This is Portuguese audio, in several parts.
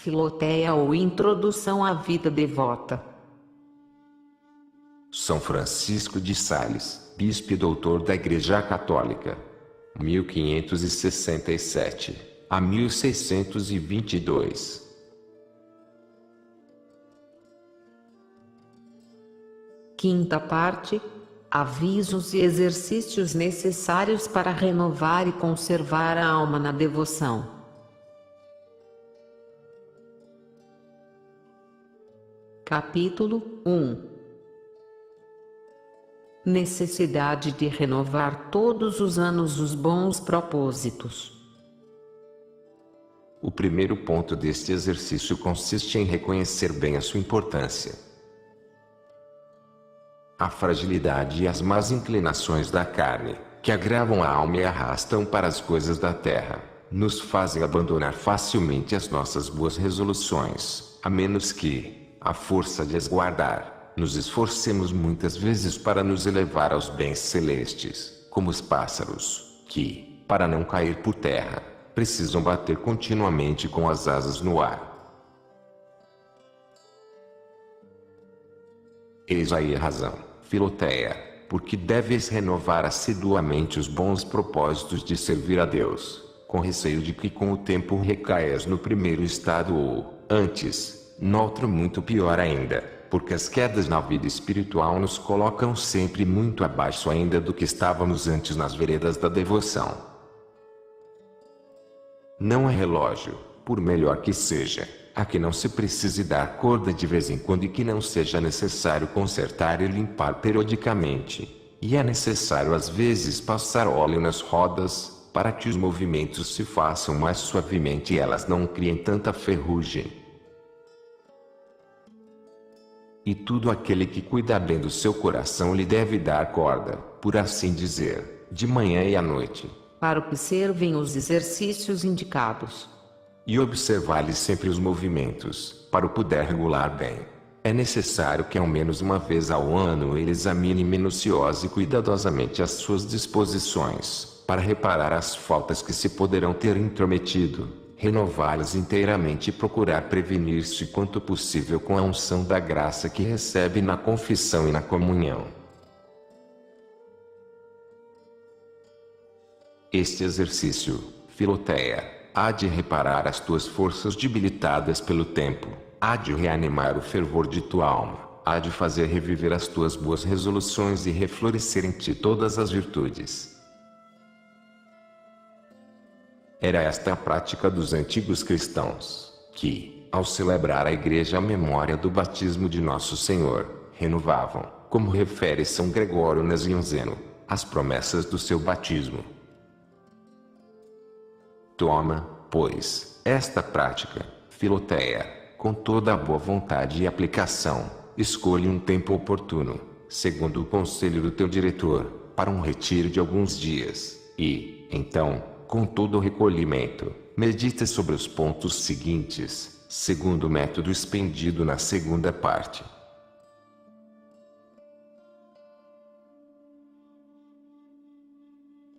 Filoteia ou Introdução à Vida Devota. São Francisco de Sales, bispo e doutor da Igreja Católica, 1567 a 1622. Quinta parte: avisos e exercícios necessários para renovar e conservar a alma na devoção. Capítulo 1. Necessidade de renovar todos os anos os bons propósitos. O primeiro ponto deste exercício consiste em reconhecer bem a sua importância. A fragilidade e as más inclinações da carne, que agravam a alma e arrastam para as coisas da terra, nos fazem abandonar facilmente as nossas boas resoluções, a menos que, à força de as guardar, nos esforcemos muitas vezes para nos elevar aos bens celestes, como os pássaros, que, para não cair por terra, precisam bater continuamente com as asas no ar. Eis aí a razão, Filoteia, porque deves renovar assiduamente os bons propósitos de servir a Deus, com receio de que com o tempo recaias no primeiro estado ou, antes, no outro muito pior ainda, porque as quedas na vida espiritual nos colocam sempre muito abaixo ainda do que estávamos antes nas veredas da devoção. Não é relógio, por melhor que seja, a que não se precise dar corda de vez em quando e que não seja necessário consertar e limpar periodicamente, e é necessário às vezes passar óleo nas rodas, para que os movimentos se façam mais suavemente e elas não criem tanta ferrugem. E tudo aquele que cuida bem do seu coração lhe deve dar corda, por assim dizer, de manhã e à noite, para o que servem os exercícios indicados, e observar-lhe sempre os movimentos, para o poder regular bem. É necessário que ao menos uma vez ao ano ele examine minuciosa e cuidadosamente as suas disposições, para reparar as faltas que se poderão ter intrometido, renová-las inteiramente e procurar prevenir-se quanto possível com a unção da graça que recebe na confissão e na comunhão. Este exercício, Filoteia, há de reparar as tuas forças debilitadas pelo tempo, há de reanimar o fervor de tua alma, há de fazer reviver as tuas boas resoluções e reflorescer em ti todas as virtudes. Era esta a prática dos antigos cristãos, que, ao celebrar a Igreja a memória do batismo de Nosso Senhor, renovavam, como refere São Gregório Nazianzeno, as promessas do seu batismo. Toma, pois, esta prática, Filoteia, com toda a boa vontade e aplicação, escolhe um tempo oportuno, segundo o conselho do teu diretor, para um retiro de alguns dias, e, então, com todo o recolhimento, medita sobre os pontos seguintes, segundo o método expendido na segunda parte.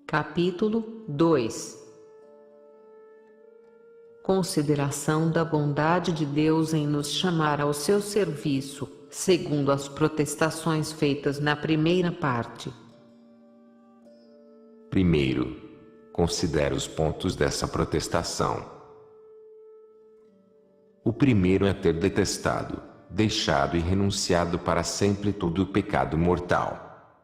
Capítulo 2. Consideração da bondade de Deus em nos chamar ao seu serviço, segundo as protestações feitas na primeira parte. Primeiro, considera os pontos dessa protestação. O primeiro é ter detestado, deixado e renunciado para sempre todo o pecado mortal.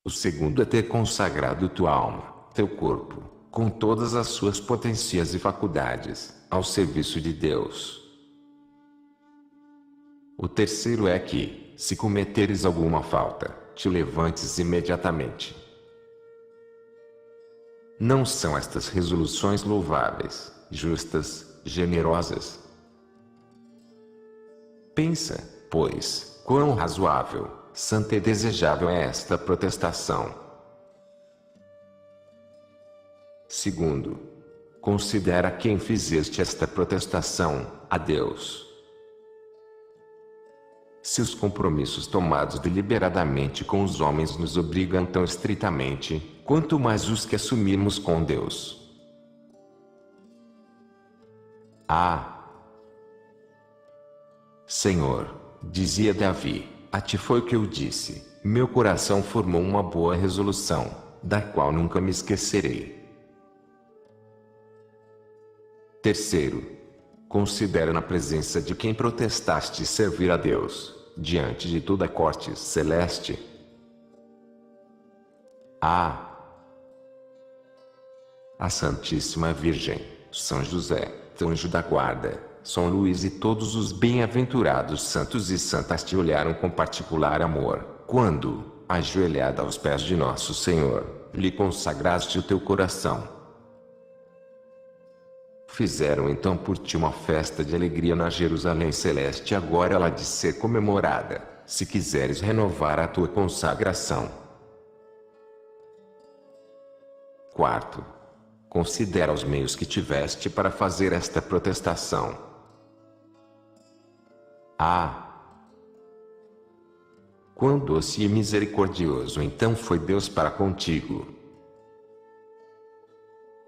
O segundo é ter consagrado tua alma, teu corpo, com todas as suas potências e faculdades, ao serviço de Deus. O terceiro é que, se cometeres alguma falta, te levantes imediatamente. Não são estas resoluções louváveis, justas, generosas? Pensa, pois, quão razoável, santa e desejável é esta protestação. Segundo, considera a quem fizeste esta protestação, a Deus. Se os compromissos tomados deliberadamente com os homens nos obrigam tão estritamente, quanto mais os que assumimos com Deus. Ah! Senhor, dizia Davi, a ti foi que eu disse, meu coração formou uma boa resolução, da qual nunca me esquecerei. Terceiro, considera na presença de quem protestaste servir a Deus, diante de toda a corte celeste. Ah! A Santíssima Virgem, São José, anjo da guarda, São Luís e todos os bem-aventurados santos e santas te olharam com particular amor, quando, ajoelhada aos pés de nosso Senhor, lhe consagraste o teu coração. Fizeram então por ti uma festa de alegria na Jerusalém celeste, agora ela de ser comemorada, se quiseres renovar a tua consagração. Quarto, considera os meios que tiveste para fazer esta protestação. Ah! Quão doce e misericordioso então foi Deus para contigo!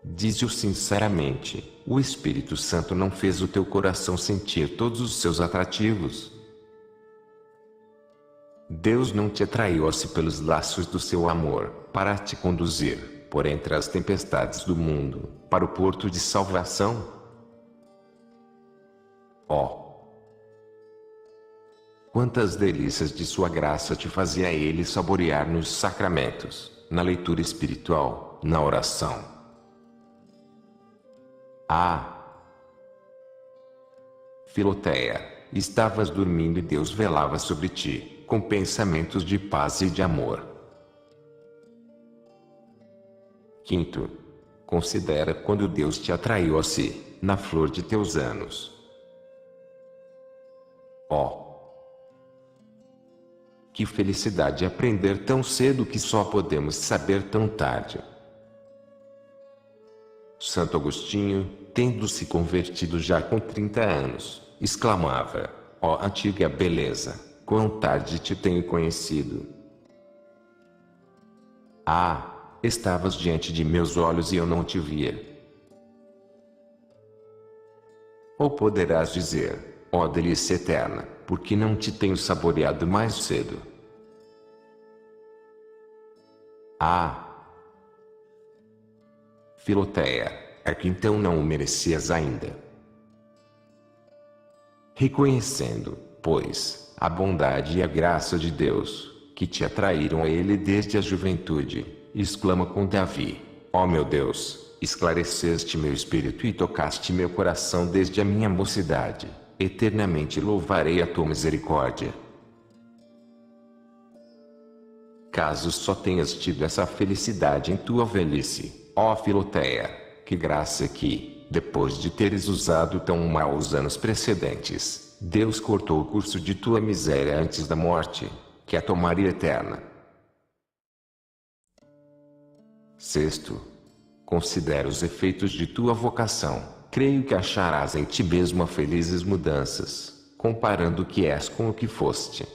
Dize-o sinceramente, o Espírito Santo não fez o teu coração sentir todos os seus atrativos? Deus não te atraiu a si pelos laços do seu amor, para te conduzir, por entre as tempestades do mundo, para o porto de salvação? Oh! Quantas delícias de sua graça te fazia ele saborear nos sacramentos, na leitura espiritual, na oração. Ah! Filoteia, estavas dormindo e Deus velava sobre ti, com pensamentos de paz e de amor. Quinto, considera quando Deus te atraiu a si, na flor de teus anos. Oh! Que felicidade aprender tão cedo que só podemos saber tão tarde. Santo Agostinho, tendo se convertido já com 30 anos, exclamava, ó antiga beleza, quão tarde te tenho conhecido. Ah! Estavas diante de meus olhos e eu não te via. Ou poderás dizer, ó delícia eterna, porque não te tenho saboreado mais cedo? Ah! Filoteia, é que então não o merecias ainda. Reconhecendo, pois, a bondade e a graça de Deus, que te atraíram a ele desde a juventude, exclama com Davi, ó meu Deus, esclareceste meu espírito e tocaste meu coração desde a minha mocidade, eternamente louvarei a tua misericórdia. Caso só tenhas tido essa felicidade em tua velhice, ó Filoteia, que graça que, depois de teres usado tão mal os anos precedentes, Deus cortou o curso de tua miséria antes da morte, que é a tua Maria eterna. Sexto, considera os efeitos de tua vocação, creio que acharás em ti mesmo felizes mudanças, comparando o que és com o que foste.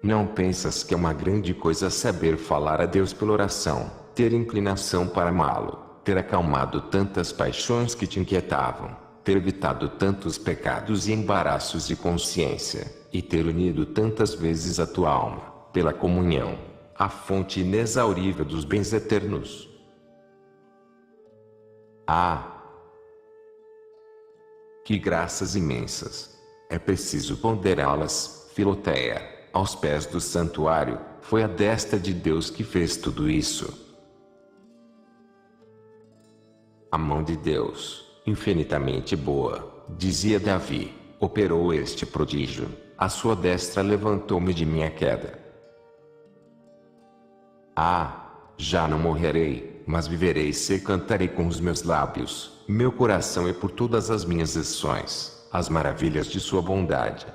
Não pensas que é uma grande coisa saber falar a Deus pela oração, ter inclinação para amá-lo, ter acalmado tantas paixões que te inquietavam, ter evitado tantos pecados e embaraços de consciência, e ter unido tantas vezes a tua alma, pela comunhão, a fonte inexaurível dos bens eternos? Ah! Que graças imensas! É preciso ponderá-las, Filoteia, aos pés do santuário, foi a destra de Deus que fez tudo isso. A mão de Deus, infinitamente boa, dizia Davi, operou este prodígio, a sua destra levantou-me de minha queda. Ah! Já não morrerei, mas viverei e cantarei com os meus lábios, meu coração é por todas as minhas ações, as maravilhas de sua bondade.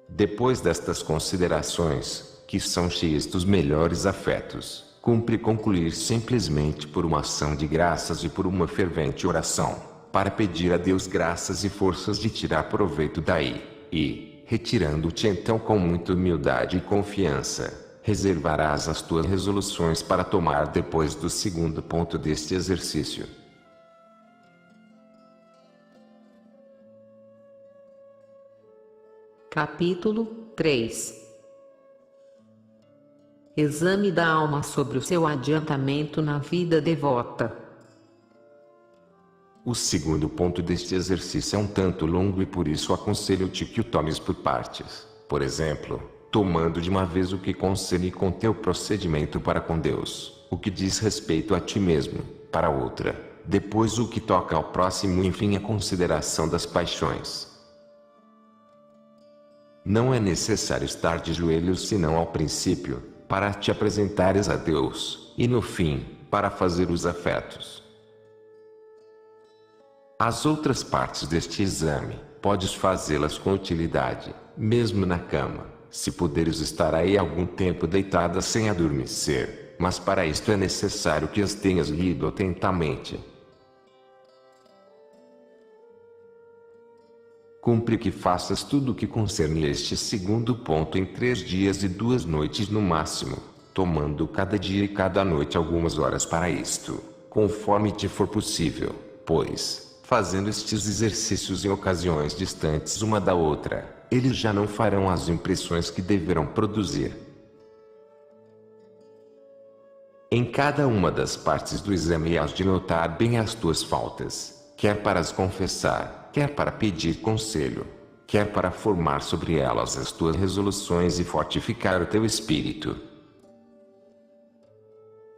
Depois destas considerações, que são cheias dos melhores afetos, cumpre concluir simplesmente por uma ação de graças e por uma fervente oração, para pedir a Deus graças e forças de tirar proveito daí, e, retirando-te então com muita humildade e confiança, Reservarás as tuas resoluções para tomar depois do segundo ponto deste exercício. Capítulo 3. Exame da alma sobre o seu adiantamento na vida devota. O segundo ponto deste exercício é um tanto longo e por isso aconselho-te que o tomes por partes. Por exemplo, tomando de uma vez o que concerne com teu procedimento para com Deus, o que diz respeito a ti mesmo, para outra, depois o que toca ao próximo e enfim a consideração das paixões. Não é necessário estar de joelhos senão ao princípio, para te apresentares a Deus, e no fim, para fazer os afetos. As outras partes deste exame, podes fazê-las com utilidade, mesmo na cama, se puderes estar aí algum tempo deitada sem adormecer, mas para isto é necessário que as tenhas lido atentamente. Cumpre que faças tudo o que concerne este segundo ponto em 3 dias e 2 noites no máximo, tomando cada dia e cada noite algumas horas para isto, conforme te for possível, pois, fazendo estes exercícios em ocasiões distantes uma da outra, eles já não farão as impressões que deverão produzir. Em cada uma das partes do exame hás de notar bem as tuas faltas, quer para as confessar, quer para pedir conselho, quer para formar sobre elas as tuas resoluções e fortificar o teu espírito.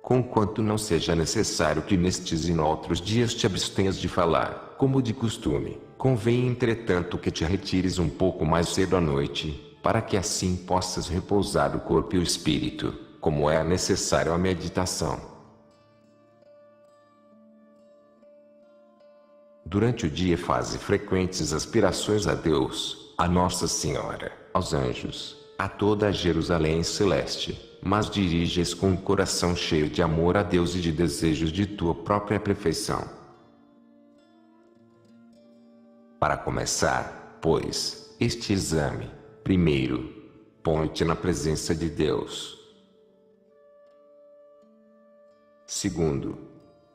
Conquanto não seja necessário que nestes e noutros dias te abstenhas de falar, como de costume, convém entretanto que te retires um pouco mais cedo à noite, para que assim possas repousar o corpo e o espírito, como é necessário a meditação. Durante o dia faze frequentes aspirações a Deus, a Nossa Senhora, aos anjos, a toda a Jerusalém celeste, mas diriges com o coração cheio de amor a Deus e de desejos de tua própria perfeição. Para começar, pois, este exame, primeiro, põe-te na presença de Deus. Segundo,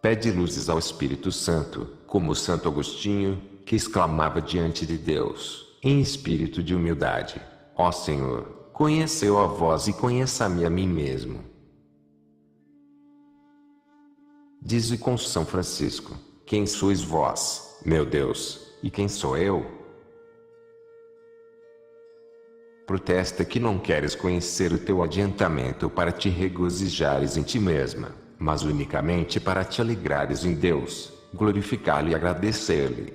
pede luzes ao Espírito Santo, como Santo Agostinho, que exclamava diante de Deus, em espírito de humildade: ó Senhor, conheceu a vós e conheça-me a mim mesmo. Dize com São Francisco: quem sois vós, meu Deus, e quem sou eu? Protesta que não queres conhecer o teu adiantamento para te regozijares em ti mesma, mas unicamente para te alegrares em Deus, glorificá-lo e agradecer-lhe.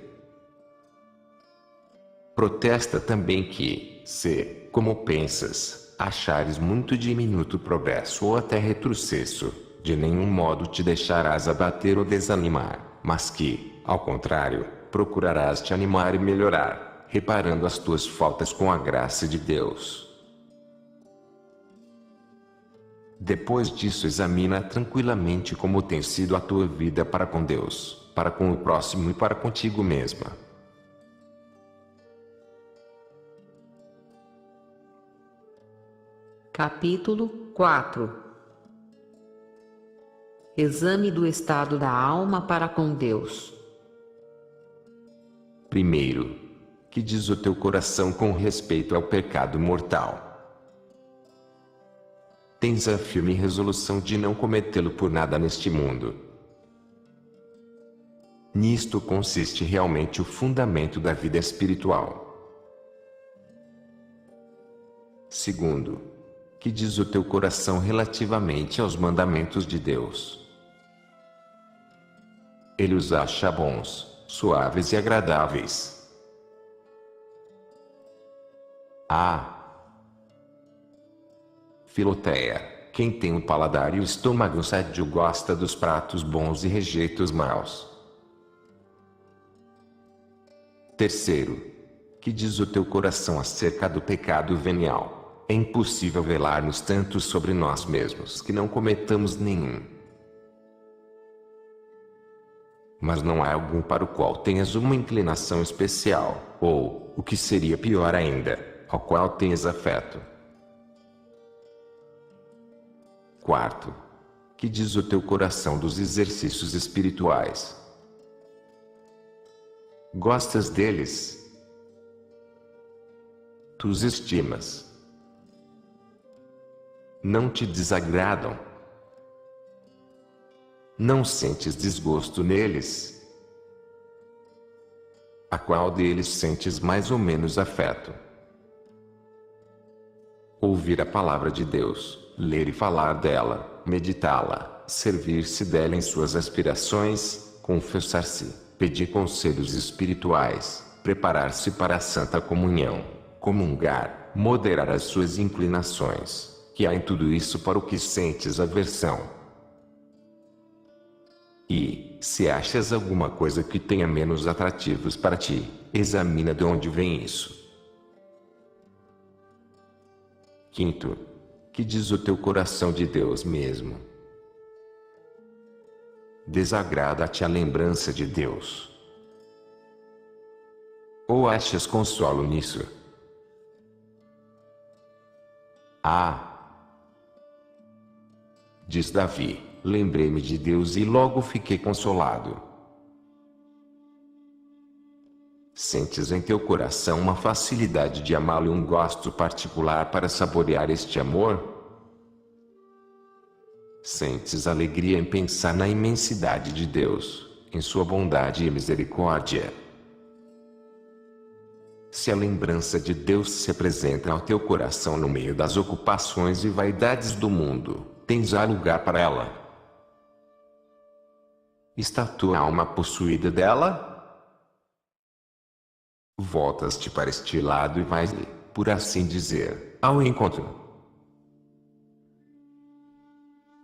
Protesta também que, se, como pensas, achares muito diminuto progresso ou até retrocesso, de nenhum modo te deixarás abater ou desanimar, mas que, ao contrário, procurarás te animar e melhorar, reparando as tuas faltas com a graça de Deus. Depois disso examina tranquilamente como tem sido a tua vida para com Deus, para com o próximo e para contigo mesma. Capítulo 4. Exame do estado da alma para com Deus. Primeiro, que diz o teu coração com respeito ao pecado mortal? Tens a firme resolução de não cometê-lo por nada neste mundo. Nisto consiste realmente o fundamento da vida espiritual. Segundo, que diz o teu coração relativamente aos mandamentos de Deus? Ele os acha bons, suaves e agradáveis. Filoteia, quem tem o paladar e o estômago sadio gosta dos pratos bons e rejeita os maus. Terceiro, que diz o teu coração acerca do pecado venial? É impossível velarmos tanto sobre nós mesmos que não cometamos nenhum. Mas não há algum para o qual tenhas uma inclinação especial, ou, o que seria pior ainda, ao qual tenhas afeto. Quarto, que diz o teu coração dos exercícios espirituais? Gostas deles? Tu os estimas? Não te desagradam? Não sentes desgosto neles? A qual deles sentes mais ou menos afeto? Ouvir a palavra de Deus, ler e falar dela, meditá-la, servir-se dela em suas aspirações, confessar-se, pedir conselhos espirituais, preparar-se para a santa comunhão, comungar, moderar as suas inclinações, que há em tudo isso para o que sentes aversão. E, se achas alguma coisa que tenha menos atrativos para ti, examina de onde vem isso. Quinto, que diz o teu coração de Deus mesmo? Desagrada-te a lembrança de Deus? Ou achas consolo nisso? Diz Davi, lembrei-me de Deus e logo fiquei consolado. Sentes em teu coração uma facilidade de amá-lo e um gosto particular para saborear este amor? Sentes alegria em pensar na imensidade de Deus, em sua bondade e misericórdia? Se a lembrança de Deus se apresenta ao teu coração no meio das ocupações e vaidades do mundo, tens lugar para ela? Está tua alma possuída dela? Voltas-te para este lado e vais-lhe, por assim dizer, ao encontro.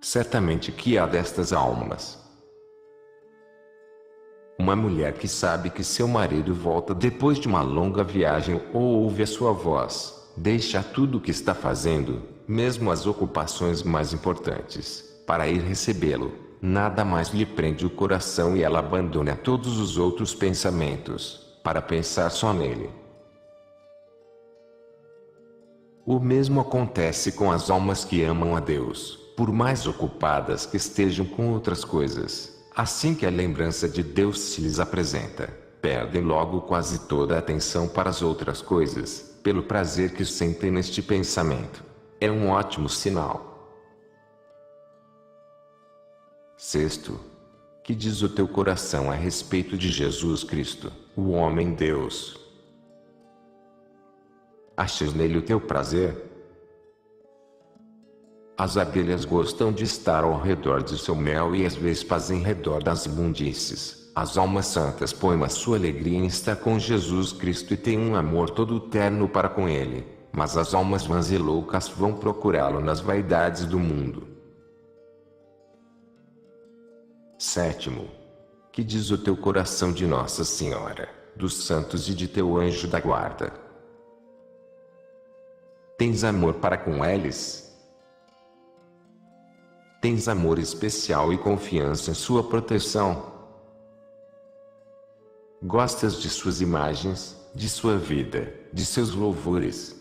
Certamente que há destas almas uma mulher que sabe que seu marido volta depois de uma longa viagem ou ouve a sua voz, deixa tudo o que está fazendo, mesmo as ocupações mais importantes, para ir recebê-lo. Nada mais lhe prende o coração e ela abandona todos os outros pensamentos, para pensar só nele. O mesmo acontece com as almas que amam a Deus, por mais ocupadas que estejam com outras coisas. Assim que a lembrança de Deus se lhes apresenta, perdem logo quase toda a atenção para as outras coisas, pelo prazer que sentem neste pensamento. É um ótimo sinal. Sexto, que diz o teu coração a respeito de Jesus Cristo, o homem-Deus? Achas nele o teu prazer? As abelhas gostam de estar ao redor de seu mel e as vespas em redor das imundícies. As almas santas põem a sua alegria em estar com Jesus Cristo e têm um amor todo terno para com ele, mas as almas vãs e loucas vão procurá-lo nas vaidades do mundo. Sétimo, que diz o teu coração de Nossa Senhora, dos santos e de teu anjo da guarda? Tens amor para com eles? Tens amor especial e confiança em sua proteção? Gostas de suas imagens, de sua vida, de seus louvores?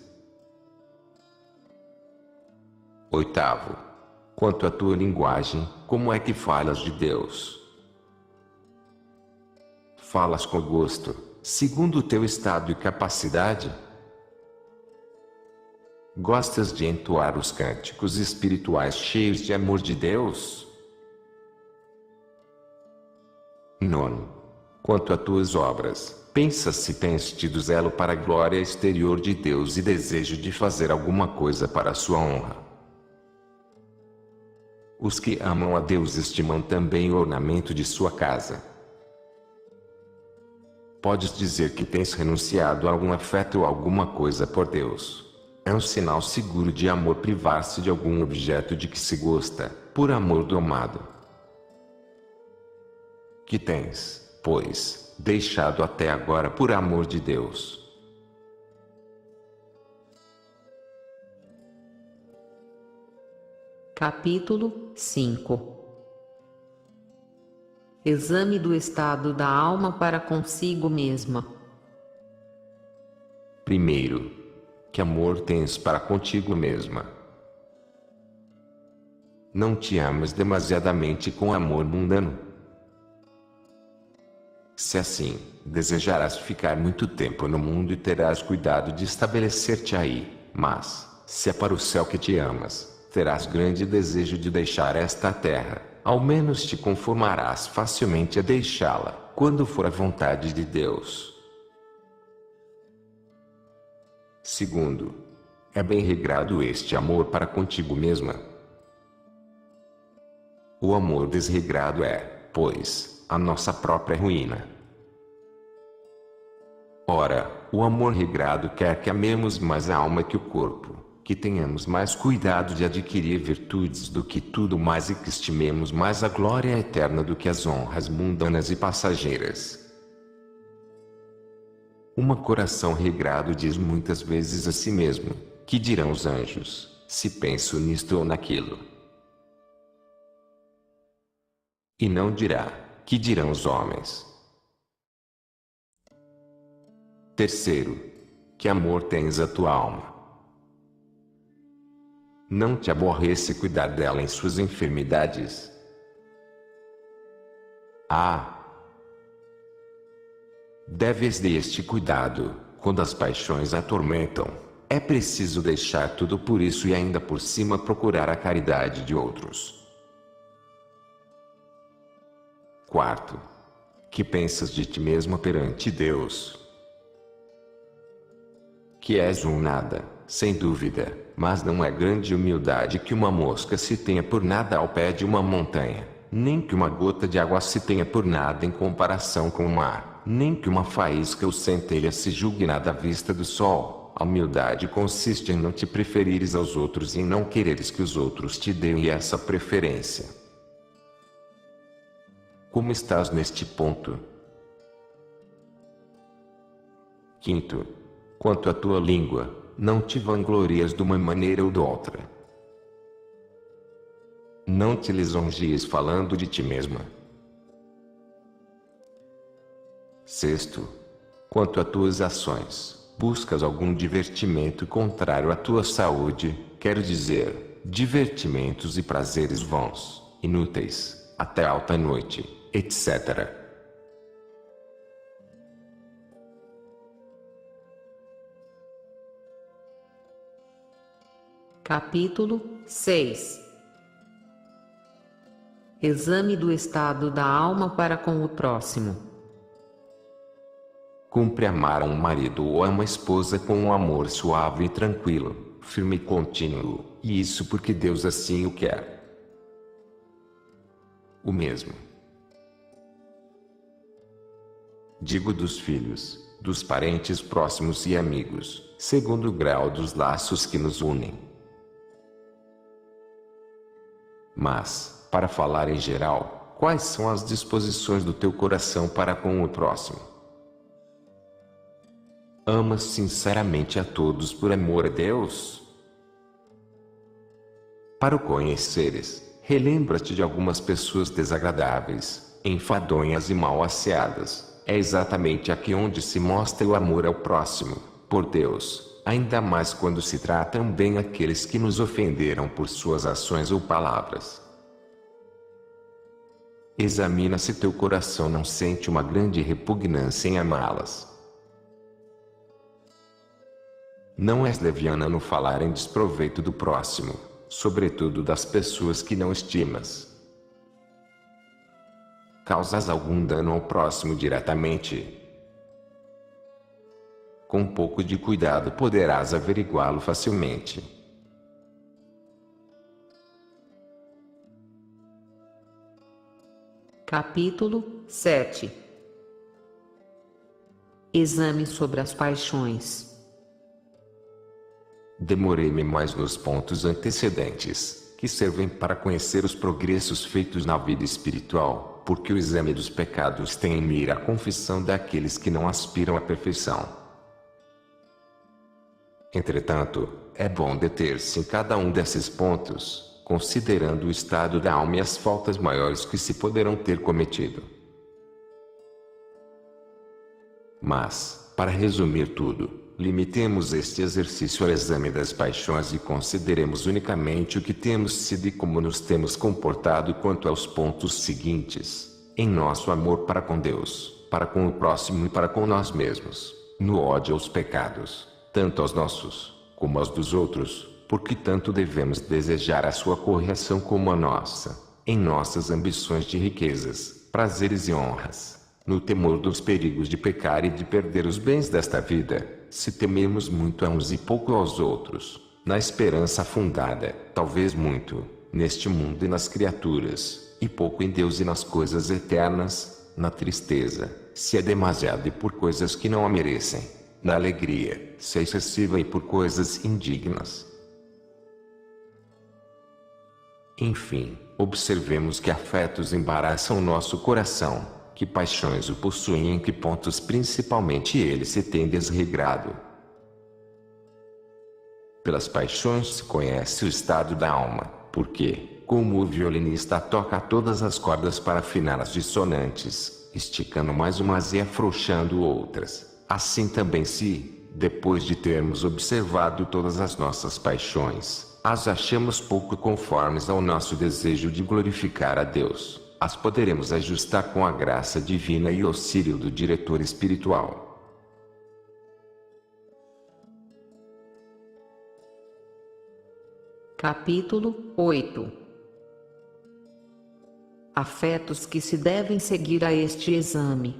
Oitavo, quanto à tua linguagem, como é que falas de Deus? Falas com gosto, segundo o teu estado e capacidade? Gostas de entoar os cânticos espirituais cheios de amor de Deus? Nono, quanto a tuas obras, pensas se tens tido zelo para a glória exterior de Deus e desejo de fazer alguma coisa para a sua honra? Os que amam a Deus estimam também o ornamento de sua casa. Podes dizer que tens renunciado a algum afeto ou alguma coisa por Deus. É um sinal seguro de amor privar-se de algum objeto de que se gosta, por amor do amado. Que tens, pois, deixado até agora por amor de Deus. Capítulo 5. Exame do estado da alma para consigo mesma. Primeiro, que amor tens para contigo mesma? Não te amas demasiadamente com amor mundano. Se assim, desejarás ficar muito tempo no mundo e terás cuidado de estabelecer-te aí, mas, se é para o céu que te amas, terás grande desejo de deixar esta terra, ao menos te conformarás facilmente a deixá-la, quando for a vontade de Deus. Segundo, é bem regrado este amor para contigo mesma. O amor desregrado é, pois, a nossa própria ruína. Ora, o amor regrado quer que amemos mais a alma que o corpo, que tenhamos mais cuidado de adquirir virtudes do que tudo mais e que estimemos mais a glória eterna do que as honras mundanas e passageiras. Um coração regrado diz muitas vezes a si mesmo: que dirão os anjos, se penso nisto ou naquilo? E não dirá: que dirão os homens? Terceiro, que amor tens a tua alma? Não te aborrece cuidar dela em suas enfermidades? Deves de este cuidado, quando as paixões a atormentam. É preciso deixar tudo por isso e ainda por cima procurar a caridade de outros. Quarto, que pensas de ti mesmo perante Deus? Que és um nada, sem dúvida, mas não é grande humildade que uma mosca se tenha por nada ao pé de uma montanha, nem que uma gota de água se tenha por nada em comparação com o mar, nem que uma faísca ou centelha se julgue nada à vista do sol. A humildade consiste em não te preferires aos outros e em não quereres que os outros te deem essa preferência. Como estás neste ponto? Quinto, quanto à tua língua, não te vanglorias de uma maneira ou de outra. Não te lisonjies falando de ti mesma. Sexto, quanto a tuas ações, buscas algum divertimento contrário à tua saúde, quero dizer, divertimentos e prazeres vãos, inúteis, até alta noite, etc. Capítulo 6. Exame do estado da alma para com o próximo. Cumpre amar a um marido ou a uma esposa com um amor suave e tranquilo, firme e contínuo, e isso porque Deus assim o quer. O mesmo digo dos filhos, dos parentes próximos e amigos, segundo o grau dos laços que nos unem. Mas, para falar em geral, quais são as disposições do teu coração para com o próximo? Amas sinceramente a todos por amor a Deus? Para o conheceres, relembra-te de algumas pessoas desagradáveis, enfadonhas e mal asseadas. É exatamente aqui onde se mostra o amor ao próximo, por Deus, ainda mais quando se tratam bem aqueles que nos ofenderam por suas ações ou palavras. Examina se teu coração não sente uma grande repugnância em amá-las. Não és leviana no falar em desproveito do próximo, sobretudo das pessoas que não estimas. Causas algum dano ao próximo diretamente? Com um pouco de cuidado poderás averiguá-lo facilmente. Capítulo 7. Exame sobre as paixões. Demorei-me mais nos pontos antecedentes, que servem para conhecer os progressos feitos na vida espiritual, porque o exame dos pecados tem em mira a confissão daqueles que não aspiram à perfeição. Entretanto, é bom deter-se em cada um desses pontos, considerando o estado da alma e as faltas maiores que se poderão ter cometido. Mas, para resumir tudo, limitemos este exercício ao exame das paixões e consideremos unicamente o que temos sido e como nos temos comportado quanto aos pontos seguintes: em nosso amor para com Deus, para com o próximo e para com nós mesmos, no ódio aos pecados, tanto aos nossos, como aos dos outros, porque tanto devemos desejar a sua correção como a nossa, em nossas ambições de riquezas, prazeres e honras, no temor dos perigos de pecar e de perder os bens desta vida, se tememos muito a uns e pouco aos outros, na esperança fundada, talvez muito, neste mundo e nas criaturas, e pouco em Deus e nas coisas eternas, na tristeza, se é demasiado e por coisas que não a merecem, na alegria, se é excessiva e por coisas indignas. Enfim, observemos que afetos embaraçam o nosso coração, que paixões o possuem e em que pontos principalmente ele se tem desregrado. Pelas paixões se conhece o estado da alma, porque, como o violinista toca todas as cordas para afinar as dissonantes, esticando mais umas e afrouxando outras, assim também se, depois de termos observado todas as nossas paixões, as achamos pouco conformes ao nosso desejo de glorificar a Deus, as poderemos ajustar com a graça divina e auxílio do diretor espiritual. Capítulo 8. Afetos que se devem seguir a este exame.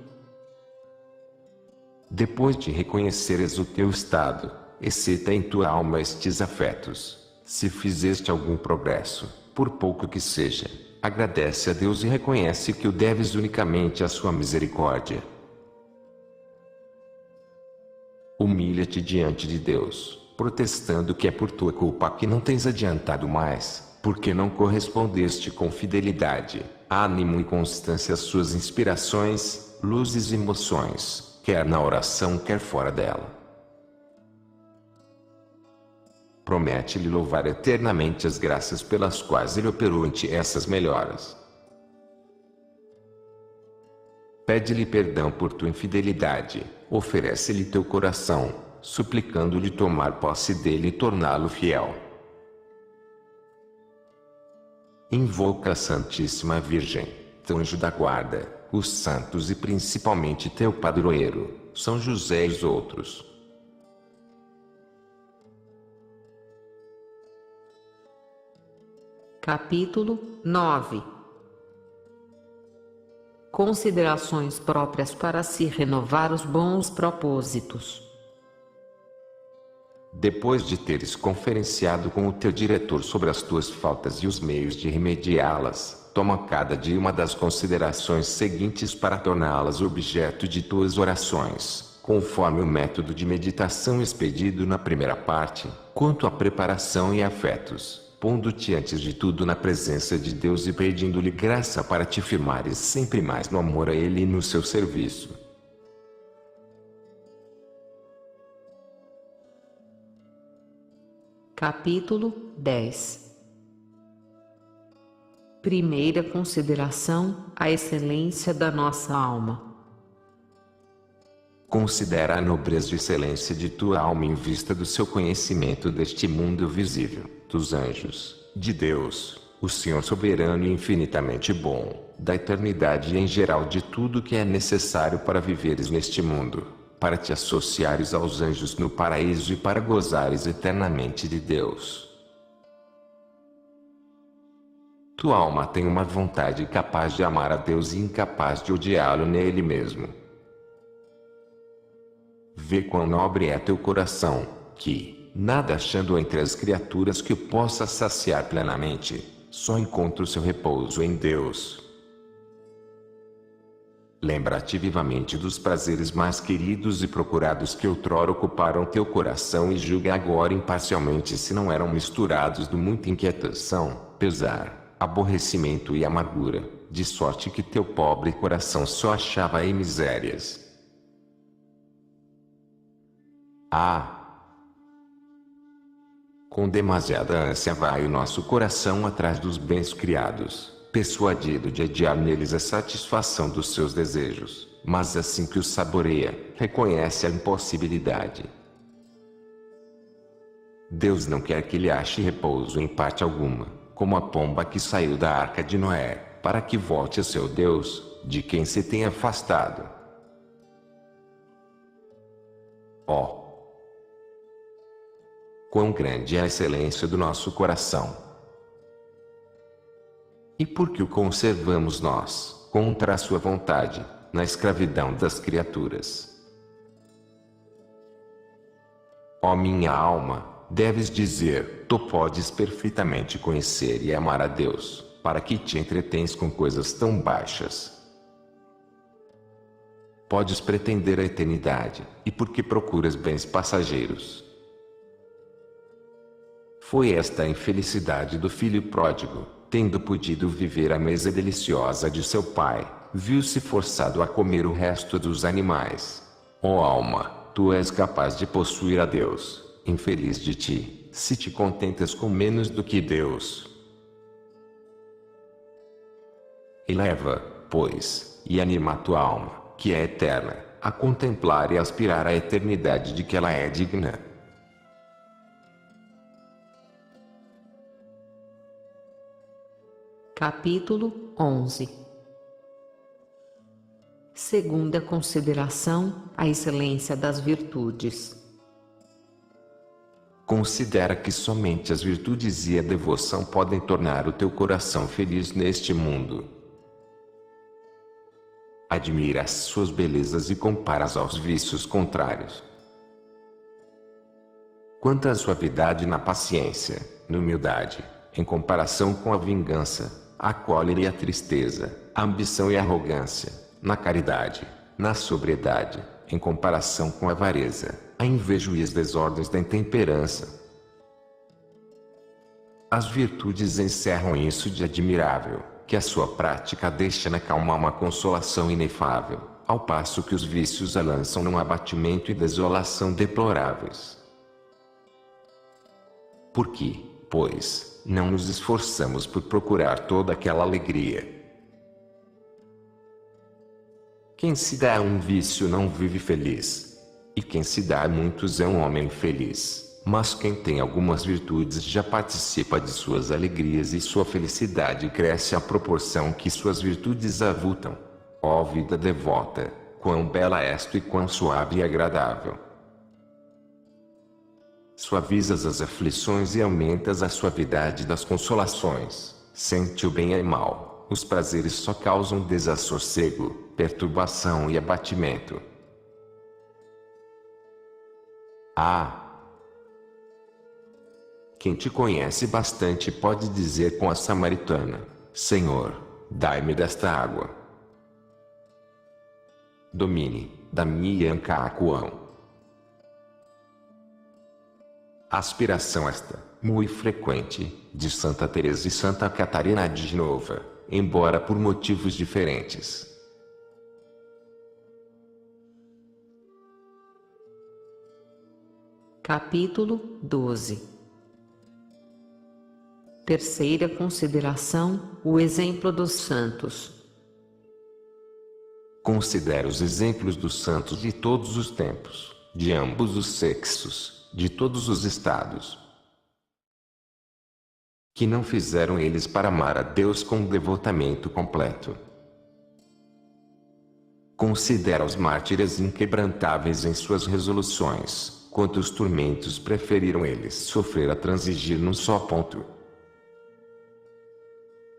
Depois de reconheceres o teu estado, excita em tua alma estes afetos. Se fizeste algum progresso, por pouco que seja, agradece a Deus e reconhece que o deves unicamente à sua misericórdia. Humilha-te diante de Deus, protestando que é por tua culpa que não tens adiantado mais, porque não correspondeste com fidelidade, ânimo e constância às suas inspirações, luzes e emoções, quer na oração quer fora dela. Promete-lhe louvar eternamente as graças pelas quais ele operou em ti essas melhoras. Pede-lhe perdão por tua infidelidade, oferece-lhe teu coração, suplicando-lhe tomar posse dele e torná-lo fiel. Invoca a Santíssima Virgem, teu anjo da guarda, os santos e principalmente teu padroeiro, São José e os outros. Capítulo 9. Considerações próprias para se renovar os bons propósitos. Depois de teres conferenciado com o teu diretor sobre as tuas faltas e os meios de remediá-las, toma cada dia uma das considerações seguintes para torná-las objeto de tuas orações, conforme o método de meditação expedido na primeira parte, quanto à preparação e afetos, pondo-te antes de tudo na presença de Deus e pedindo-lhe graça para te firmares sempre mais no amor a Ele e no seu serviço. Capítulo 10. Primeira consideração: a excelência da nossa alma. Considera a nobreza e excelência de tua alma em vista do seu conhecimento deste mundo visível, dos anjos, de Deus, o Senhor soberano e infinitamente bom, da eternidade e em geral de tudo que é necessário para viveres neste mundo, para te associares aos anjos no paraíso e para gozares eternamente de Deus. Tua alma tem uma vontade capaz de amar a Deus e incapaz de odiá-lo nele mesmo. Vê quão nobre é teu coração, que, nada achando entre as criaturas que o possa saciar plenamente, só encontra o seu repouso em Deus. Lembra-te vivamente dos prazeres mais queridos e procurados que outrora ocuparam teu coração e julga agora imparcialmente se não eram misturados de muita inquietação, pesar, aborrecimento e amargura, de sorte que teu pobre coração só achava aí misérias. Com demasiada ânsia vai o nosso coração atrás dos bens criados, persuadido de adiar neles a satisfação dos seus desejos, mas assim que os saboreia, reconhece a impossibilidade. Deus não quer que ele ache repouso em parte alguma, como a pomba que saiu da arca de Noé, para que volte a seu Deus, de quem se tem afastado. Ó! Quão grande é a excelência do nosso coração! E por que o conservamos nós, contra a sua vontade, na escravidão das criaturas? Ó minha alma, deves dizer, tu podes perfeitamente conhecer e amar a Deus, para que te entretens com coisas tão baixas. Podes pretender a eternidade, e por que procuras bens passageiros? Foi esta a infelicidade do filho pródigo, tendo podido viver à mesa deliciosa de seu pai, viu-se forçado a comer o resto dos animais. Ó alma, tu és capaz de possuir a Deus, infeliz de ti, se te contentas com menos do que Deus. Eleva, pois, e anima a tua alma, que é eterna, a contemplar e aspirar a eternidade de que ela é digna. Capítulo 11. Segunda consideração, a excelência das virtudes. Considera que somente as virtudes e a devoção podem tornar o teu coração feliz neste mundo. Admira as suas belezas e compara-as aos vícios contrários. Quanta suavidade na paciência, na humildade, em comparação com a vingança, a cólera e a tristeza, a ambição e a arrogância, na caridade, na sobriedade, em comparação com a avareza, a inveja e as desordens da intemperança. As virtudes encerram isso de admirável, que a sua prática deixa na calma uma consolação inefável, ao passo que os vícios a lançam num abatimento e desolação deploráveis. Por que, pois, não nos esforçamos por procurar toda aquela alegria? Quem se dá a um vício não vive feliz. E quem se dá a muitos é um homem feliz. Mas quem tem algumas virtudes já participa de suas alegrias e sua felicidade cresce à proporção que suas virtudes avultam. Ó vida devota, quão bela és tu e quão suave e agradável! Suavizas as aflições e aumentas a suavidade das consolações. Sente o bem e o mal, os prazeres só causam desassossego, perturbação e abatimento. Ah! Quem te conhece bastante pode dizer com a samaritana: Senhor, dai-me desta água. Domine, da-me Yancacuão. Aspiração esta, muito frequente, de Santa Teresa e Santa Catarina de Genova, embora por motivos diferentes. Capítulo 12. Terceira consideração, o exemplo dos santos. Considera os exemplos dos santos de todos os tempos, de ambos os sexos, de todos os estados. Que não fizeram eles para amar a Deus com devotamento completo. Considera os mártires inquebrantáveis em suas resoluções, quantos tormentos preferiram eles sofrer a transigir num só ponto.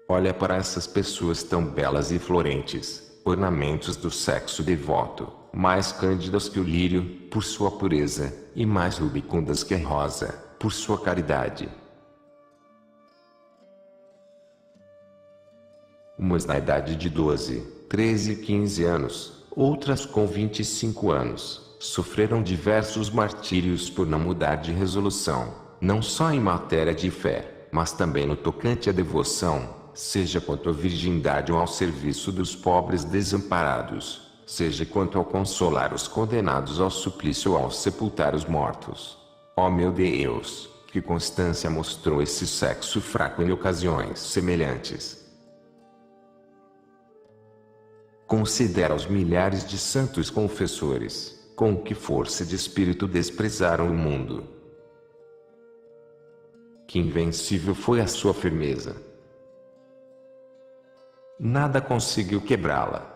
Olha para essas pessoas tão belas e florentes, ornamentos do sexo devoto, mais cândidas que o lírio, por sua pureza, e mais rubicundas que a rosa, por sua caridade. Umas na idade de 12, 13 e 15 anos, outras com 25 anos, sofreram diversos martírios por não mudar de resolução, não só em matéria de fé, mas também no tocante à devoção, seja quanto à virgindade ou ao serviço dos pobres desamparados, seja quanto ao consolar os condenados ao suplício ou ao sepultar os mortos. Ó meu Deus, que constância mostrou esse sexo fraco em ocasiões semelhantes! Considera os milhares de santos confessores, com que força de espírito desprezaram o mundo. que invencível foi a sua firmeza. Nada conseguiu quebrá-la.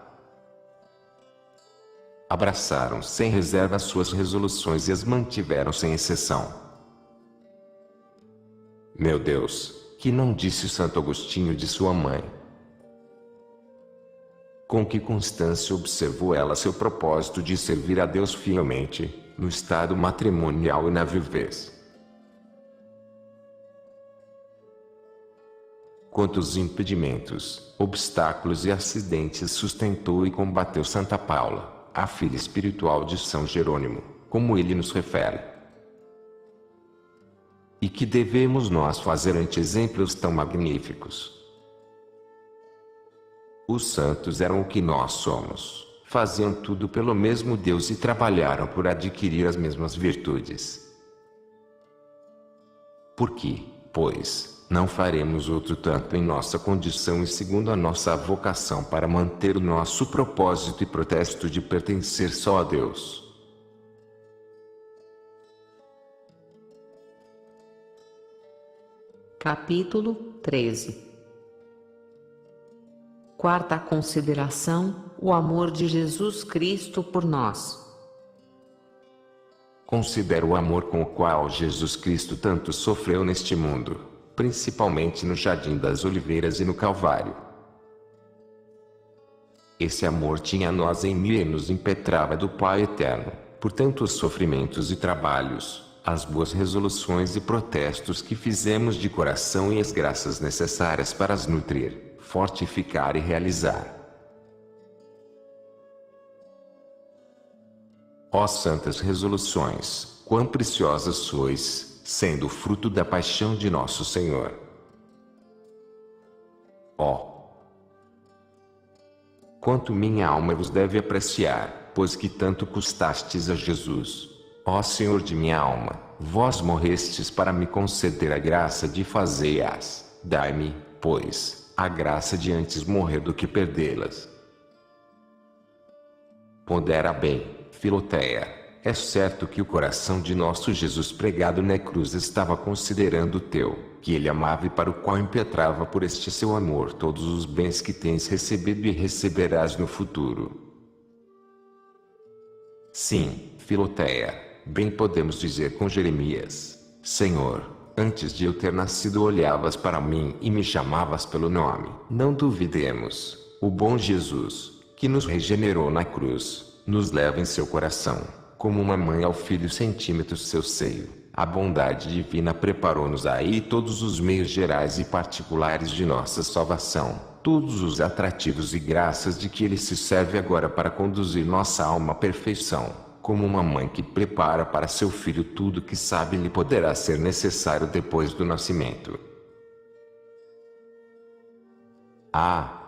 Abraçaram sem reserva suas resoluções e as mantiveram sem exceção. Meu Deus, que não disse Santo Agostinho de sua mãe? Com que constância observou ela seu propósito de servir a Deus fielmente, no estado matrimonial e na viuvez. Quantos impedimentos, obstáculos e acidentes sustentou e combateu Santa Paula, a filha espiritual de São Jerônimo, como ele nos refere. E que devemos nós fazer ante exemplos tão magníficos? Os santos eram o que nós somos, faziam tudo pelo mesmo Deus e trabalharam por adquirir as mesmas virtudes. Por que, pois, não faremos outro tanto em nossa condição e segundo a nossa vocação para manter o nosso propósito e protesto de pertencer só a Deus? Capítulo 13. Quarta consideração: o amor de Jesus Cristo por nós. Considero o amor com o qual Jesus Cristo tanto sofreu neste mundo, principalmente no Jardim das Oliveiras e no Calvário. Esse amor tinha nós em mim e nos impetrava do Pai Eterno, por tantos sofrimentos e trabalhos, as boas resoluções e protestos que fizemos de coração e as graças necessárias para as nutrir, fortificar e realizar. Ó santas resoluções, quão preciosas sois, sendo fruto da paixão de nosso Senhor. Ó, quanto minha alma vos deve apreciar, pois que tanto custastes a Jesus. Ó Senhor de minha alma, vós morrestes para me conceder a graça de fazê-as. Dai-me, pois, a graça de antes morrer do que perdê-las. Pondera bem, Filoteia, é certo que o coração de nosso Jesus pregado na cruz estava considerando o teu, que ele amava e para o qual impetrava por este seu amor todos os bens que tens recebido e receberás no futuro. Sim, Filoteia, bem podemos dizer com Jeremias: Senhor, antes de eu ter nascido olhavas para mim e me chamavas pelo nome. Não duvidemos, o bom Jesus, que nos regenerou na cruz, nos leva em seu coração, como uma mãe ao filho centímetros seu seio. A bondade divina preparou-nos aí todos os meios gerais e particulares de nossa salvação, todos os atrativos e graças de que ele se serve agora para conduzir nossa alma à perfeição, como uma mãe que prepara para seu filho tudo que sabe lhe poderá ser necessário depois do nascimento. Ah!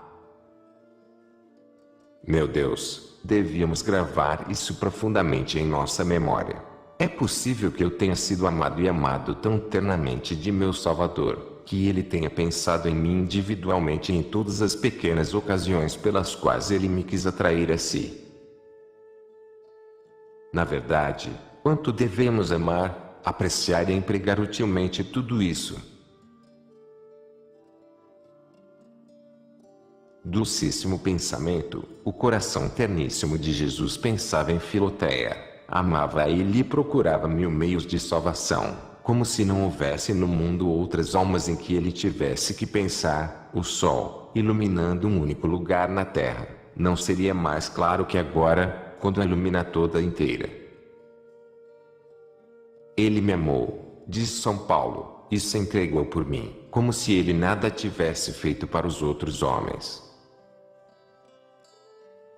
Meu Deus, devíamos gravar isso profundamente em nossa memória. É possível que eu tenha sido amado e amado tão ternamente de meu Salvador, que ele tenha pensado em mim individualmente em todas as pequenas ocasiões pelas quais ele me quis atrair a si. Na verdade, quanto devemos amar, apreciar e empregar utilmente tudo isso. Dulcíssimo pensamento, o coração terníssimo de Jesus pensava em Filoteia, amava-a e lhe procurava mil meios de salvação, como se não houvesse no mundo outras almas em que ele tivesse que pensar. O sol, iluminando um único lugar na terra, não seria mais claro que agora, quando a ilumina toda inteira. Ele me amou, diz São Paulo, e se entregou por mim, como se ele nada tivesse feito para os outros homens.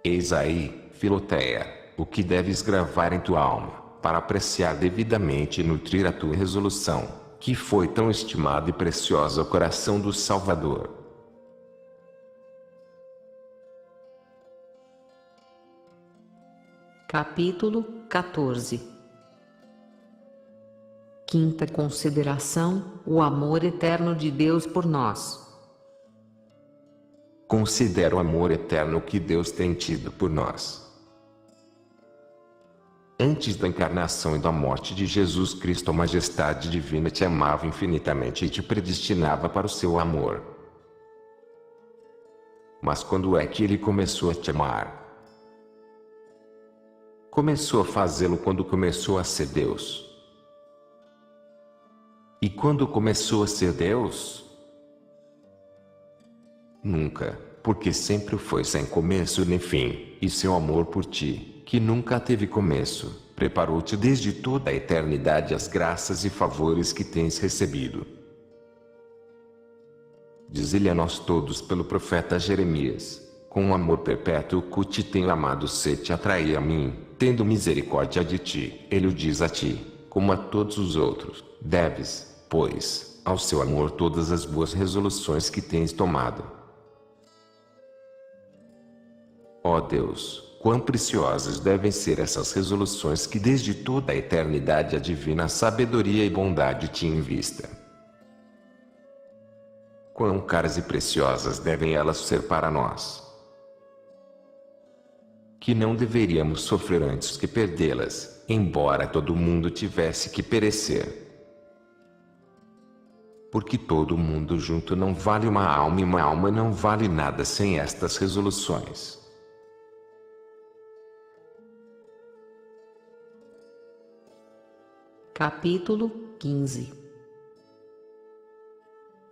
Eis aí, Filoteia, o que deves gravar em tua alma, para apreciar devidamente e nutrir a tua resolução, que foi tão estimada e preciosa ao coração do Salvador. Capítulo 14. Quinta consideração: o amor eterno de Deus por nós. Considero o amor eterno que Deus tem tido por nós. Antes da encarnação e da morte de Jesus Cristo, a majestade divina te amava infinitamente e te predestinava para o seu amor. Mas quando é que ele começou a te amar? Começou a fazê-lo quando começou a ser Deus. E quando começou a ser Deus? Nunca, porque sempre o foi sem começo nem fim, e seu amor por ti, que nunca teve começo, preparou-te desde toda a eternidade as graças e favores que tens recebido. Diz-lhe a nós todos pelo profeta Jeremias: com um amor perpétuo que te tenho amado, se te atraí a mim, tendo misericórdia de ti. Ele o diz a ti, como a todos os outros: deves, pois, ao seu amor todas as boas resoluções que tens tomado. Ó Deus, quão preciosas devem ser essas resoluções que desde toda a eternidade a divina sabedoria e bondade te em vista. Quão caras e preciosas devem elas ser para nós, que não deveríamos sofrer antes que perdê-las, embora todo mundo tivesse que perecer. Porque todo mundo junto não vale uma alma, e uma alma não vale nada sem estas resoluções. Capítulo 15.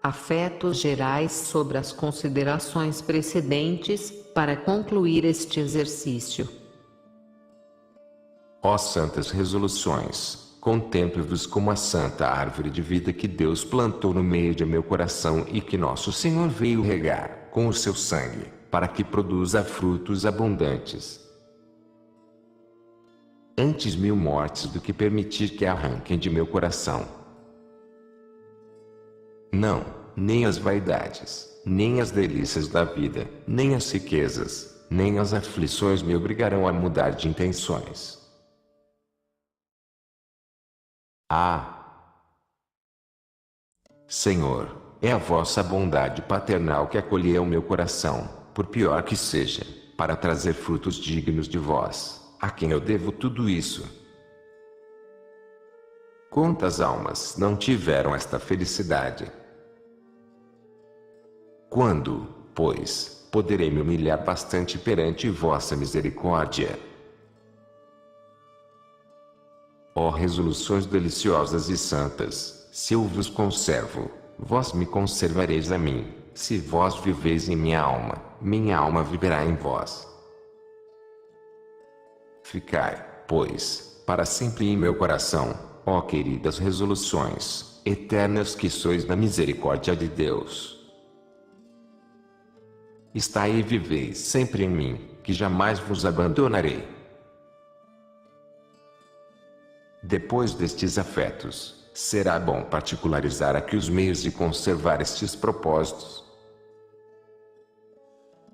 Afetos gerais sobre as considerações precedentes, para concluir este exercício. Ó santas resoluções, contemple-vos como a santa árvore de vida que Deus plantou no meio de meu coração e que nosso Senhor veio regar com o seu sangue, para que produza frutos abundantes. Antes 1000 mortes do que permitir que arranquem de meu coração. Não, nem as vaidades, nem as delícias da vida, nem as riquezas, nem as aflições me obrigarão a mudar de intenções. Ah! Senhor, é a vossa bondade paternal que acolheu meu coração, por pior que seja, para trazer frutos dignos de vós, a quem eu devo tudo isso. Quantas almas não tiveram esta felicidade? Quando, pois, poderei me humilhar bastante perante vossa misericórdia? Ó resoluções deliciosas e santas, se eu vos conservo, vós me conservareis a mim. Se vós viveis em minha alma viverá em vós. Ficai, pois, para sempre em meu coração, ó queridas resoluções, eternas que sois da misericórdia de Deus. Estai e viveis sempre em mim, que jamais vos abandonarei. Depois destes afetos, será bom particularizar aqui os meios de conservar estes propósitos.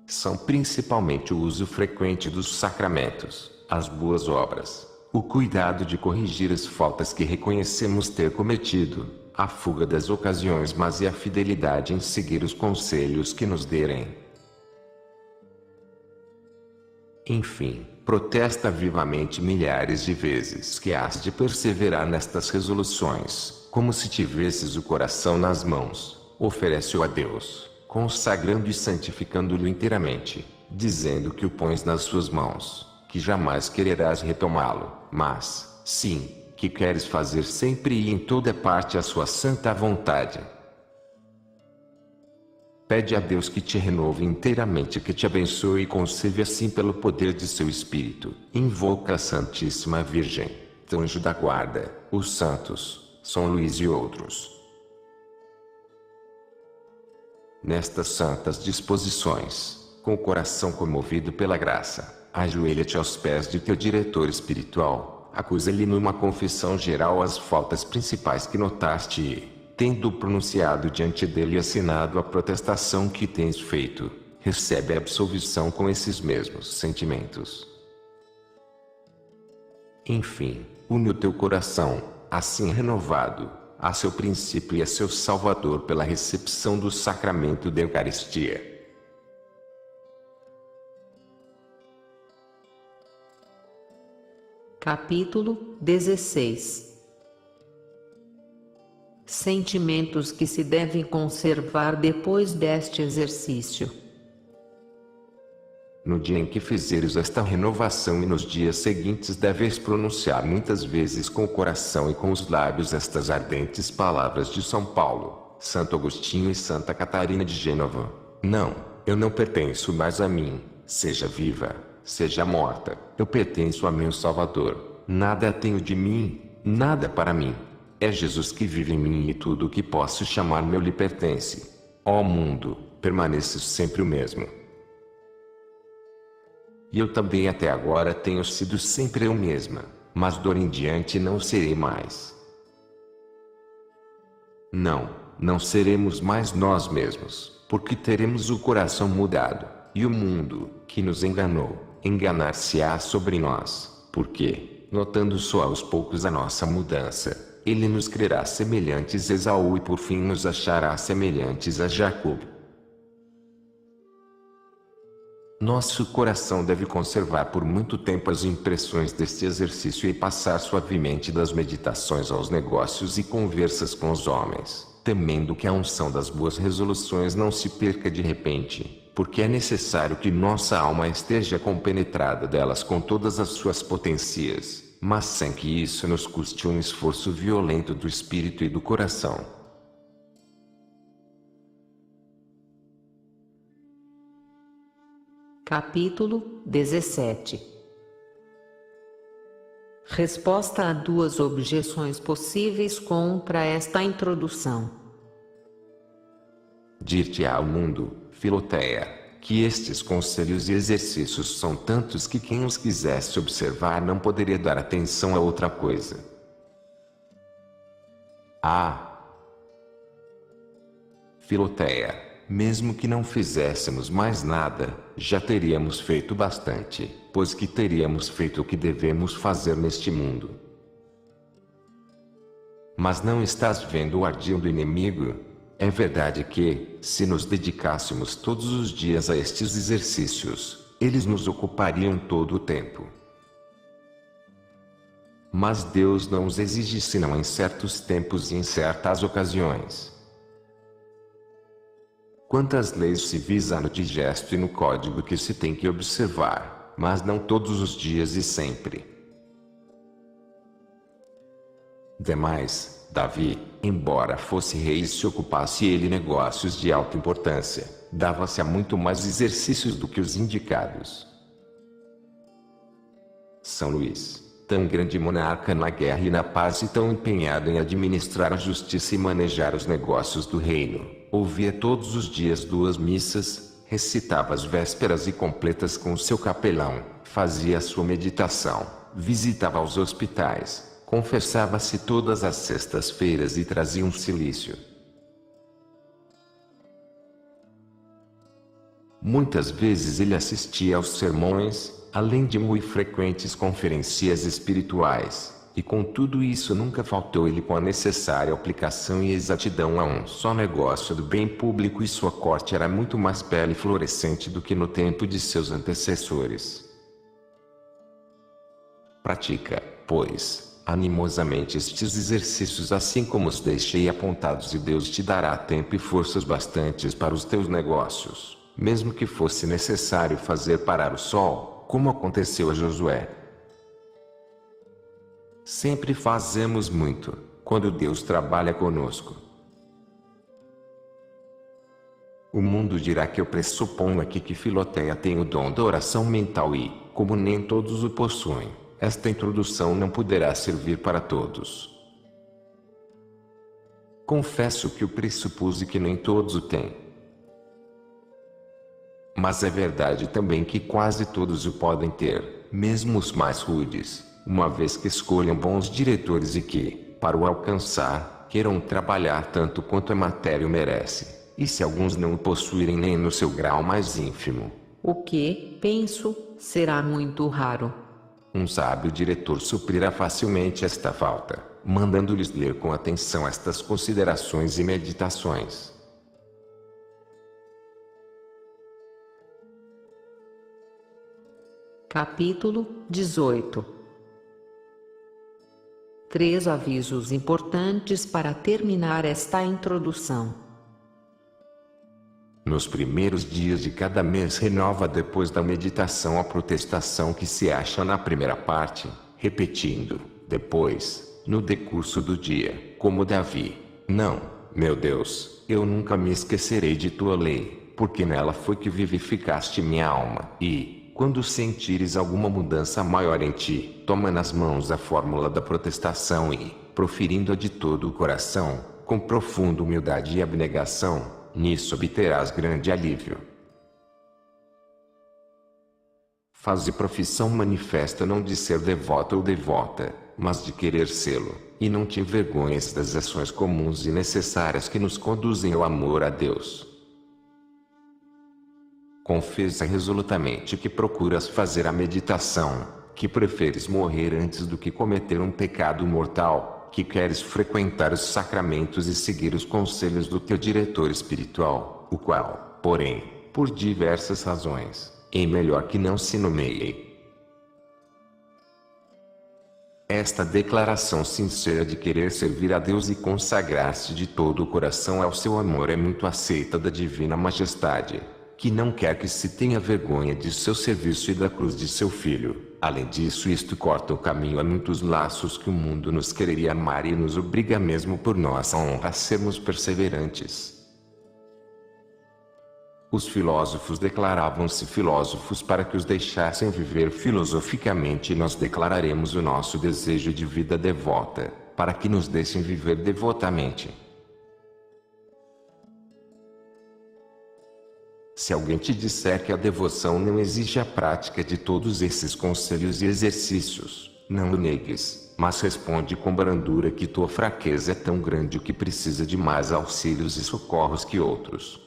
São principalmente o uso frequente dos sacramentos, as boas obras, o cuidado de corrigir as faltas que reconhecemos ter cometido, a fuga das ocasiões más e a fidelidade em seguir os conselhos que nos derem. Enfim, protesta vivamente milhares de vezes que has de perseverar nestas resoluções, como se tivesses o coração nas mãos, oferece-o a Deus, consagrando e santificando-lhe inteiramente, dizendo que o pões nas suas mãos, que jamais quererás retomá-lo, mas, sim, que queres fazer sempre e em toda parte a sua santa vontade. Pede a Deus que te renove inteiramente, que te abençoe e conserve assim pelo poder de seu Espírito. Invoca a Santíssima Virgem, Anjo da Guarda, os santos, São Luís e outros. Nestas santas disposições, com o coração comovido pela graça, ajoelha-te aos pés de teu diretor espiritual, acusa-lhe numa confissão geral as faltas principais que notaste e, tendo pronunciado diante dele e assinado a protestação que tens feito, recebe a absolvição com esses mesmos sentimentos. Enfim, une o teu coração, assim renovado, a seu princípio e a seu Salvador pela recepção do sacramento da Eucaristia. Capítulo 16. Sentimentos que se devem conservar depois deste exercício. No dia em que fizeres esta renovação e nos dias seguintes deves pronunciar muitas vezes com o coração e com os lábios estas ardentes palavras de São Paulo, Santo Agostinho e Santa Catarina de Gênova. Não, eu não pertenço mais a mim, seja viva, seja morta, eu pertenço a meu Salvador. Nada tenho de mim, nada para mim. É Jesus que vive em mim e tudo o que posso chamar meu lhe pertence. Ó mundo, permaneces sempre o mesmo. E eu também até agora tenho sido sempre eu mesma, mas dor em diante não serei mais. Não, não seremos mais nós mesmos, porque teremos o coração mudado, e o mundo, que nos enganou, enganar-se-á sobre nós, porque, notando só aos poucos a nossa mudança, ele nos crerá semelhantes a Esaú e por fim nos achará semelhantes a Jacob. Nosso coração deve conservar por muito tempo as impressões deste exercício e passar suavemente das meditações aos negócios e conversas com os homens, temendo que a unção das boas resoluções não se perca de repente, porque é necessário que nossa alma esteja compenetrada delas com todas as suas potências, mas sem que isso nos custe um esforço violento do espírito e do coração. Capítulo 17. Resposta a duas objeções possíveis contra esta introdução. Dir-te-á ao mundo, Filoteia, que estes conselhos e exercícios são tantos que quem os quisesse observar não poderia dar atenção a outra coisa. Filoteia, mesmo que não fizéssemos mais nada, já teríamos feito bastante, pois que teríamos feito o que devemos fazer neste mundo. Mas não estás vendo o ardil do inimigo? É verdade que, se nos dedicássemos todos os dias a estes exercícios, eles nos ocupariam todo o tempo. Mas Deus não os exige senão em certos tempos e em certas ocasiões. Quantas leis civis há no digesto e no código que se tem que observar, mas não todos os dias e sempre. Demais, Davi, embora fosse rei e se ocupasse ele negócios de alta importância, dava-se a muito mais exercícios do que os indicados. São Luís, tão grande monarca na guerra e na paz e tão empenhado em administrar a justiça e manejar os negócios do reino, ouvia todos os dias 2 missas, recitava as vésperas e completas com o seu capelão, fazia a sua meditação, visitava os hospitais, confessava-se todas as sextas-feiras e trazia um cilício. Muitas vezes ele assistia aos sermões, além de muito frequentes conferências espirituais, e com tudo isso nunca faltou ele com a necessária aplicação e exatidão a um só negócio do bem público e sua corte era muito mais bela e florescente do que no tempo de seus antecessores. Pratica, pois, animosamente estes exercícios assim como os deixei apontados e Deus te dará tempo e forças bastantes para os teus negócios, mesmo que fosse necessário fazer parar o sol, como aconteceu a Josué. Sempre fazemos muito, quando Deus trabalha conosco. O mundo dirá que eu pressuponho aqui que Filoteia tem o dom da oração mental e, como nem todos o possuem, esta introdução não poderá servir para todos. Confesso que eu pressupus que nem todos o têm. Mas é verdade também que quase todos o podem ter, mesmo os mais rudes, uma vez que escolham bons diretores e que, para o alcançar, queiram trabalhar tanto quanto a matéria o merece, e se alguns não o possuírem nem no seu grau mais ínfimo. O que, penso, será muito raro. Um sábio diretor suprirá facilmente esta falta, mandando-lhes ler com atenção estas considerações e meditações. Capítulo 18. 3 avisos importantes para terminar esta introdução. Nos primeiros dias de cada mês renova depois da meditação a protestação que se acha na primeira parte, repetindo, depois, no decurso do dia, como Davi: não, meu Deus, eu nunca me esquecerei de tua lei, porque nela foi que vivificaste minha alma. E, quando sentires alguma mudança maior em ti, toma nas mãos a fórmula da protestação e, proferindo-a de todo o coração, com profunda humildade e abnegação, nisso obterás grande alívio. Faze profissão manifesta não de ser devoto ou devota, mas de querer sê-lo, e não te envergonhes das ações comuns e necessárias que nos conduzem ao amor a Deus. Confessa resolutamente que procuras fazer a meditação, que preferes morrer antes do que cometer um pecado mortal, que queres frequentar os sacramentos e seguir os conselhos do teu diretor espiritual, o qual, porém, por diversas razões, é melhor que não se nomeie. Esta declaração sincera de querer servir a Deus e consagrar-se de todo o coração ao seu amor é muito aceita da Divina Majestade, que não quer que se tenha vergonha de seu serviço e da cruz de seu Filho. Além disso, isto corta o caminho a muitos laços que o mundo nos quereria amar e nos obriga mesmo por nossa honra a sermos perseverantes. Os filósofos declaravam-se filósofos para que os deixassem viver filosoficamente, e nós declararemos o nosso desejo de vida devota, para que nos deixem viver devotamente. Se alguém te disser que a devoção não exige a prática de todos esses conselhos e exercícios, não o negues, mas responde com brandura que tua fraqueza é tão grande que precisa de mais auxílios e socorros que outros.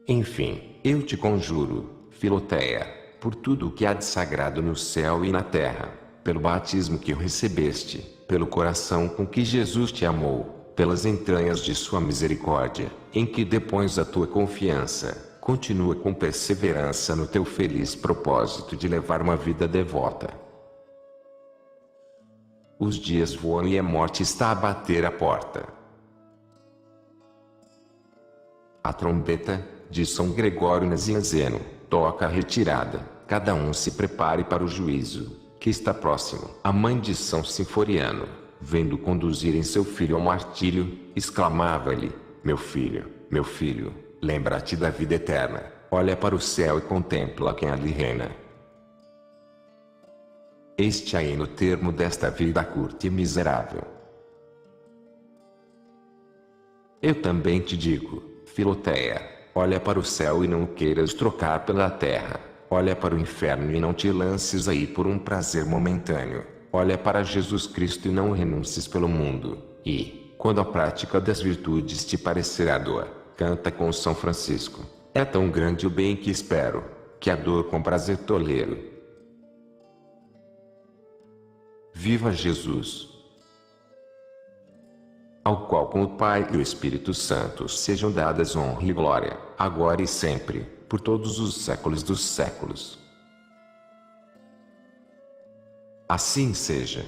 Enfim, eu te conjuro, Filoteia, por tudo o que há de sagrado no céu e na terra, pelo batismo que recebeste, pelo coração com que Jesus te amou, pelas entranhas de sua misericórdia, em que depões a tua confiança, continua com perseverança no teu feliz propósito de levar uma vida devota. Os dias voam e a morte está a bater à porta. A trombeta, de São Gregório Nazianzeno, toca a retirada, cada um se prepare para o juízo, que está próximo. A mãe de São Sinforiano, vendo conduzirem seu filho ao martírio, exclamava-lhe: meu filho, lembra-te da vida eterna, olha para o céu e contempla quem ali reina. Este aí no termo desta vida curta e miserável. Eu também te digo, Filoteia, olha para o céu e não queiras trocar pela terra, olha para o inferno e não te lances aí por um prazer momentâneo. Olha para Jesus Cristo e não renuncies pelo mundo. E, quando a prática das virtudes te parecer árdua, canta com São Francisco: é tão grande o bem que espero, que a dor com prazer tolero. Viva Jesus! Ao qual com o Pai e o Espírito Santo sejam dadas honra e glória, agora e sempre, por todos os séculos dos séculos. Assim seja.